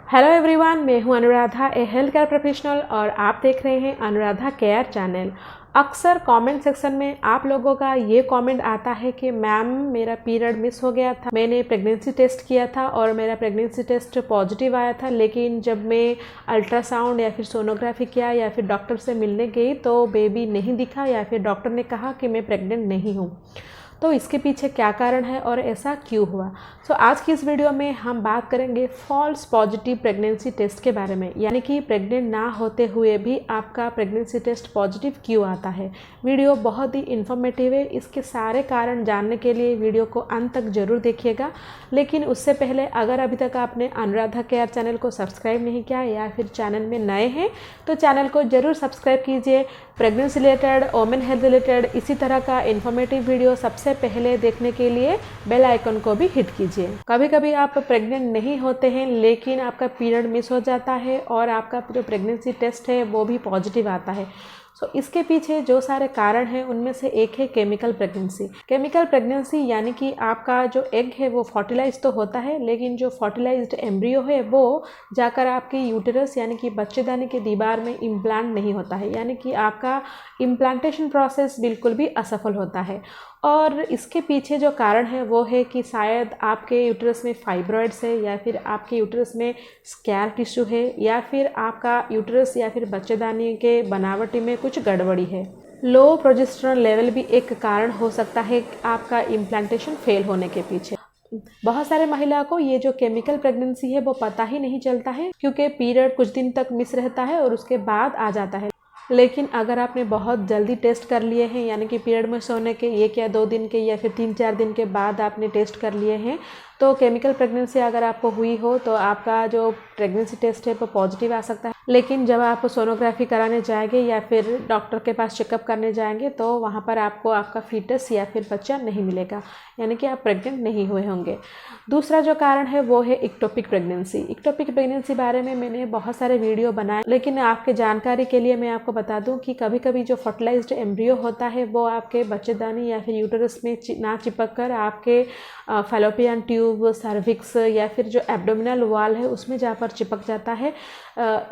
Hello everyone, मैं हूं अनुराधा, ए health care professional और आप देख रहे हैं अनुराधा केयर चैनल। अक्सर कमेंट सेक्शन में आप लोगों का ये कमेंट आता है कि मैम मेरा पीरियड मिस हो गया था, मैंने प्रेगनेंसी टेस्ट किया था और मेरा प्रेगनेंसी टेस्ट पॉजिटिव आया था, लेकिन जब मैं अल्ट्रासाउंड या फिर सोनोग्राफी किया या फिर डॉक्टर से मिलने गई तो बेबी नहीं दिखा या फिर डॉक्टर ने कहा कि मैं प्रेग्नेंट नहीं हूँ। तो इसके पीछे क्या कारण है और ऐसा क्यों हुआ। आज की इस वीडियो में हम बात करेंगे फॉल्स पॉजिटिव प्रेगनेंसी टेस्ट के बारे में, यानी कि प्रेग्नेंट ना होते हुए भी आपका प्रेगनेंसी टेस्ट पॉजिटिव क्यों आता है। वीडियो बहुत ही इन्फॉर्मेटिव है, इसके सारे कारण जानने के लिए वीडियो को अंत तक जरूर देखिएगा। लेकिन उससे पहले अगर अभी तक आपने अनुराधा केयर चैनल को सब्सक्राइब नहीं किया या फिर चैनल में नए हैं तो चैनल को जरूर सब्सक्राइब कीजिए। Pregnancy related, women health related इसी तरह का इन्फॉर्मेटिव वीडियो सबसे पहले देखने के लिए बेल आइकन को भी हिट कीजिए। कभी कभी आप प्रेग्नेंट नहीं होते हैं लेकिन आपका पीरियड मिस हो जाता है और आपका जो प्रेगनेंसी टेस्ट है वो भी पॉजिटिव आता है। इसके पीछे जो सारे कारण हैं उनमें से एक है केमिकल प्रेगनेंसी। केमिकल प्रेगनेंसी यानी कि आपका जो एग है वो फर्टिलाइज तो होता है, लेकिन जो फर्टिलाइज्ड एम्ब्रियो है वो जाकर आपके यूटेरस यानी कि बच्चेदानी के दीवार में इम्प्लांट नहीं होता है, यानी कि आपका इम्प्लांटेशन प्रोसेस बिल्कुल भी असफल होता है। और इसके पीछे जो कारण है वो है कि शायद आपके यूटेरस में फाइब्रॉइड्स है या फिर आपके यूटेरस में स्कैर टिश्यू है या फिर आपका यूटेरस या फिर बच्चेदानी के बनावटी में कुछ गड़बड़ी है। लो प्रोजेस्टेरोन लेवल भी एक कारण हो सकता है आपका इम्प्लांटेशन फेल होने के पीछे। बहुत सारे महिला को ये जो केमिकल प्रेगनेंसी है वो पता ही नहीं चलता है, क्योंकि पीरियड कुछ दिन तक मिस रहता है और उसके बाद आ जाता है। लेकिन अगर आपने बहुत जल्दी टेस्ट कर लिए हैं, यानी कि पीरियड में सोने के 1 या 2 दिन के या फिर 3-4 दिन के बाद आपने टेस्ट कर लिए हैं, तो केमिकल प्रेगनेंसी अगर आपको हुई हो तो आपका जो प्रेगनेंसी टेस्ट है वो पॉजिटिव आ सकता है। लेकिन जब आप सोनोग्राफी कराने जाएंगे या फिर डॉक्टर के पास चेकअप करने जाएंगे तो वहाँ पर आपको आपका फीटस या फिर बच्चा नहीं मिलेगा, यानी कि आप प्रेग्नेंट नहीं हुए होंगे। दूसरा जो कारण है वो है इक्टोपिक प्रेगनेंसी। इक्टोपिक प्रेगनेंसी बारे में मैंने बहुत सारे वीडियो बनाए, लेकिन आपके जानकारी के लिए मैं आपको बता दूं कि कभी कभी जो फर्टिलाइज्ड एम्ब्रियो होता है वो आपके बच्चेदानी या फिर यूटेरस में ना चिपक कर आपके फैलोपियन ट्यूब, सर्विक्स या फिर जो एब्डोमिनल वॉल है उसमें जाकर चिपक जाता है।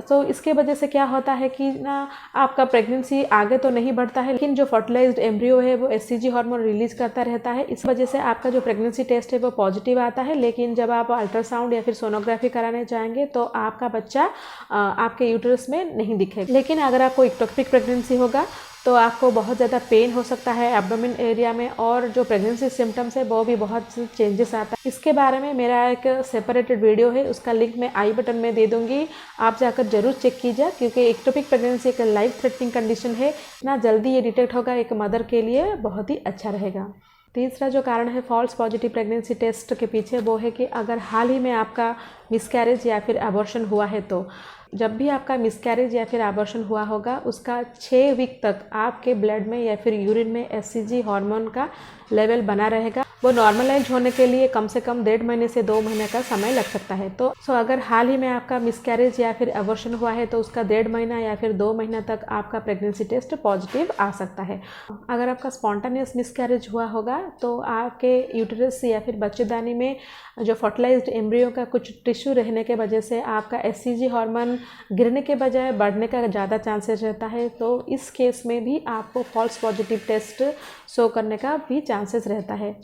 तो इसके वजह से क्या होता है कि ना आपका प्रेगनेंसी आगे तो नहीं बढ़ता है, लेकिन जो फर्टिलाइज्ड एम्ब्रियो है वो एचसीजी हार्मोन रिलीज करता रहता है। इस वजह से आपका जो प्रेगनेंसी टेस्ट है वो पॉजिटिव आता है, लेकिन जब आप अल्ट्रासाउंड या फिर सोनोग्राफी कराने जाएंगे तो आपका बच्चा आपके यूटेरस में नहीं दिखेगा। लेकिन अगर आपको इक्टोपिक प्रेगनेंसी होगा तो आपको बहुत ज़्यादा पेन हो सकता है एब्डोमेन एरिया में, और जो प्रेगनेंसी सिम्टम्स है वो भी बहुत चेंजेस आता है। इसके बारे में मेरा एक सेपरेटेड वीडियो है, उसका लिंक मैं आई बटन में दे दूंगी, आप जाकर जरूर चेक कीजिए, क्योंकि इक्टोपिक प्रेगनेंसी एक लाइफ थ्रेटनिंग कंडीशन है। ना जल्दी ये डिटेक्ट होगा एक मदर के लिए बहुत ही अच्छा रहेगा। तीसरा जो कारण है फॉल्स पॉजिटिव प्रेगनेंसी टेस्ट के पीछे वो है कि अगर हाल ही में आपका मिसकैरेज या फिर अबॉर्शन हुआ है, तो जब भी आपका मिसकैरेज या फिर अबॉर्शन हुआ होगा उसका 6 वीक तक आपके ब्लड में या फिर यूरिन में एचसीजी हार्मोन का लेवल बना रहेगा। वो नॉर्मलाइज होने के लिए कम से कम 1.5 महीने से 2 महीने का समय लग सकता है। तो अगर हाल ही में आपका मिसकैरेज या फिर अबॉर्शन हुआ है तो उसका 1.5 महीना या फिर 2 महीना तक आपका प्रेगनेंसी टेस्ट पॉजिटिव आ सकता है। अगर आपका स्पॉन्टानियस मिसकैरेज हुआ होगा तो आपके यूटेरस या फिर बच्चेदानी में जो फर्टिलाइज्ड एम्ब्रियो का कुछ टिश्यू रहने के वजह से आपका एचसीजी हार्मोन गिरने के बजाय बढ़ने का ज़्यादा चांसेस रहता है। तो इस केस में भी आपको फॉल्स पॉजिटिव टेस्ट शो करने का भी चांसेस रहता है।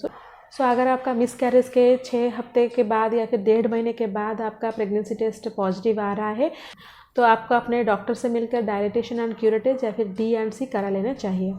अगर आपका मिसकैरेज के 6 हफ्ते के बाद या फिर 1.5 महीने के बाद आपका प्रेगनेंसी टेस्ट पॉजिटिव आ रहा है तो आपको अपने डॉक्टर से मिलकर डायलिटेशन एंड क्यूरेटेज या फिर D&C करा लेना चाहिए।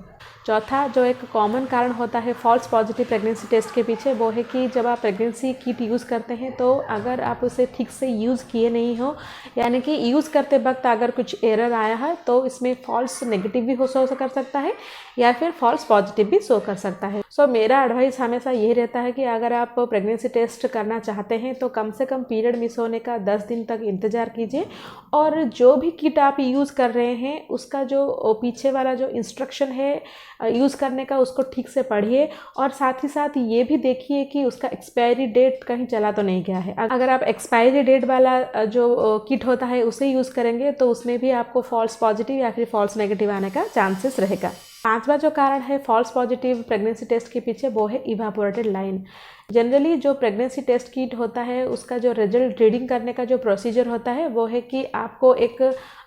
चौथा जो एक कॉमन कारण होता है फॉल्स पॉजिटिव प्रेगनेंसी टेस्ट के पीछे वो है कि जब आप प्रेगनेंसी किट यूज़ करते हैं तो अगर आप उसे ठीक से यूज़ किए नहीं हो, यानी कि यूज़ करते वक्त अगर कुछ एरर आया है तो इसमें फॉल्स नेगेटिव भी शो कर सकता है या फिर फॉल्स पॉजिटिव भी शो कर सकता है। मेरा एडवाइस हमेशा ये रहता है कि अगर आप प्रेगनेंसी टेस्ट करना चाहते हैं तो कम से कम पीरियड मिस होने का 10 दिन तक इंतज़ार कीजिए, और जो भी किट आप यूज़ कर रहे हैं उसका जो पीछे वाला जो इंस्ट्रक्शन है यूज़ करने का उसको ठीक से पढ़िए, और साथ ही साथ ये भी देखिए कि उसका एक्सपायरी डेट कहीं चला तो नहीं गया है। अगर आप एक्सपायरी डेट वाला जो किट होता है उसे यूज़ करेंगे तो उसमें भी आपको फॉल्स पॉजिटिव या फिर फॉल्स नेगेटिव आने का चांसेस रहेगा। 5वां जो कारण है फॉल्स पॉजिटिव प्रेगनेंसी टेस्ट के पीछे वो है इवापोरेटेड लाइन। जनरली जो प्रेगनेंसी टेस्ट किट होता है उसका जो रिजल्ट रीडिंग करने का जो प्रोसीजर होता है वो है कि आपको एक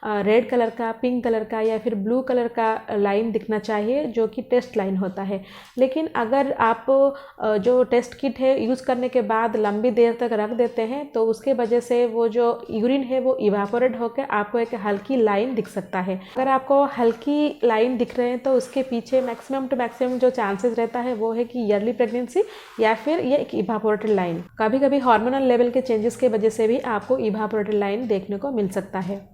रेड कलर का, पिंक कलर का या फिर ब्लू कलर का लाइन दिखना चाहिए जो कि टेस्ट लाइन होता है। लेकिन अगर आप जो टेस्ट किट है यूज़ करने के बाद लंबी देर तक रख देते हैं तो उसके वजह से वो जो यूरिन है वो इवापोरेट होकर आपको एक हल्की लाइन दिख सकता है। अगर आपको हल्की लाइन दिख रहे हैं तो उसके पीछे मैक्सिमम टू मैक्सिमम जो चांसेस रहता है वो है कि ईयरली प्रेगनेंसी या फिर ये एक इवापोरेटेड लाइन। कभी कभी हार्मोनल लेवल के चेंजेस के वजह से भी आपको इवापोरेटेड लाइन देखने को मिल सकता है।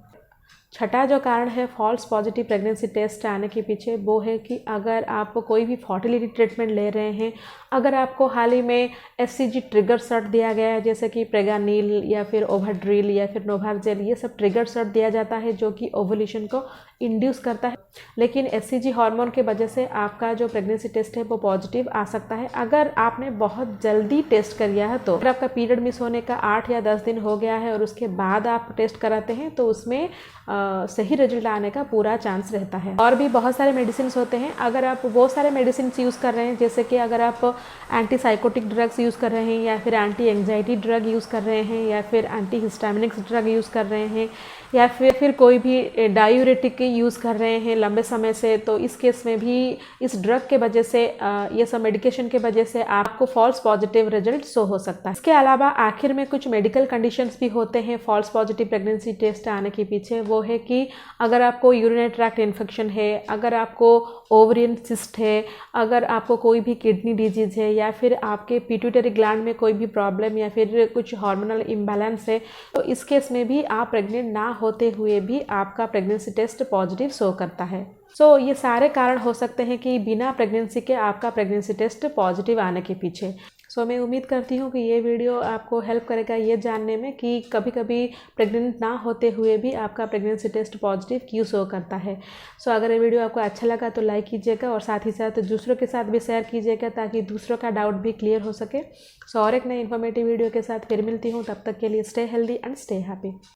छठा जो कारण है फॉल्स पॉजिटिव प्रेगनेंसी टेस्ट आने के पीछे वो है कि अगर आप कोई भी फर्टिलिटी ट्रीटमेंट ले रहे हैं, अगर आपको हाल ही में एससीजी ट्रिगर सर्ट दिया गया है जैसे कि प्रेगानील या फिर ओवाड्रिल या फिर नोवाजेल, ये सब ट्रिगर सर्ट दिया जाता है जो कि ओवुलेशन को इंड्यूस करता है। लेकिन एससीजी हार्मोन के वजह से आपका जो प्रेगनेंसी टेस्ट है वो पॉजिटिव आ सकता है। अगर आपने बहुत जल्दी टेस्ट कर लिया है तो अगर आपका पीरियड मिस होने का 8 या 10 दिन हो गया है और उसके बाद आप टेस्ट कराते हैं तो उसमें सही रिजल्ट आने का पूरा चांस रहता है। और भी बहुत सारे मेडिसिन होते हैं, अगर आप वो सारे मेडिसिन यूज़ कर रहे हैं जैसे कि अगर आप एंटीसाइकोटिक ड्रग्स यूज़ कर रहे हैं या फिर एंटी एंजाइटी ड्रग यूज़ कर रहे हैं या फिर एंटी हिस्टामिनिक्स ड्रग यूज़ कर रहे हैं या फिर कोई भी डायूरेटिक यूज़ कर रहे हैं लंबे समय से, तो इस केस में भी इस ड्रग के वजह से ये सब मेडिकेशन के वजह से आपको फॉल्स पॉजिटिव रिजल्ट शो हो सकता है। इसके अलावा आखिर में कुछ मेडिकल कंडीशंस भी होते हैं फॉल्स पॉजिटिव प्रेगनेंसी टेस्ट आने के पीछे। वो है कि अगर आपको यूरिनरी ट्रैक्ट इन्फेक्शन है, अगर आपको ओवरियन सिस्ट है, अगर आपको कोई भी किडनी डिजीज़ है या फिर आपके पिट्यूटरी ग्लैंड में कोई भी प्रॉब्लम या फिर कुछ हार्मोनल इम्बैलेंस है, तो इस केस में भी आप प्रेग्नेंट ना होते हुए भी आपका प्रेगनेंसी टेस्ट पॉजिटिव शो करता है। ये सारे कारण हो सकते हैं कि बिना प्रेगनेंसी के आपका प्रेगनेंसी टेस्ट पॉजिटिव आने के पीछे। मैं उम्मीद करती हूँ कि ये वीडियो आपको हेल्प करेगा ये जानने में कि कभी कभी प्रेग्नेंट ना होते हुए भी आपका प्रेगनेंसी टेस्ट पॉजिटिव क्यों शो करता है। अगर ये वीडियो आपको अच्छा लगा तो लाइक कीजिएगा और साथ ही साथ दूसरों के साथ भी शेयर कीजिएगा ताकि दूसरों का डाउट भी क्लियर हो सके। और एक नई इन्फॉर्मेटिव वीडियो के साथ फिर मिलती हूँ, तब तक के लिए stay healthy and stay happy.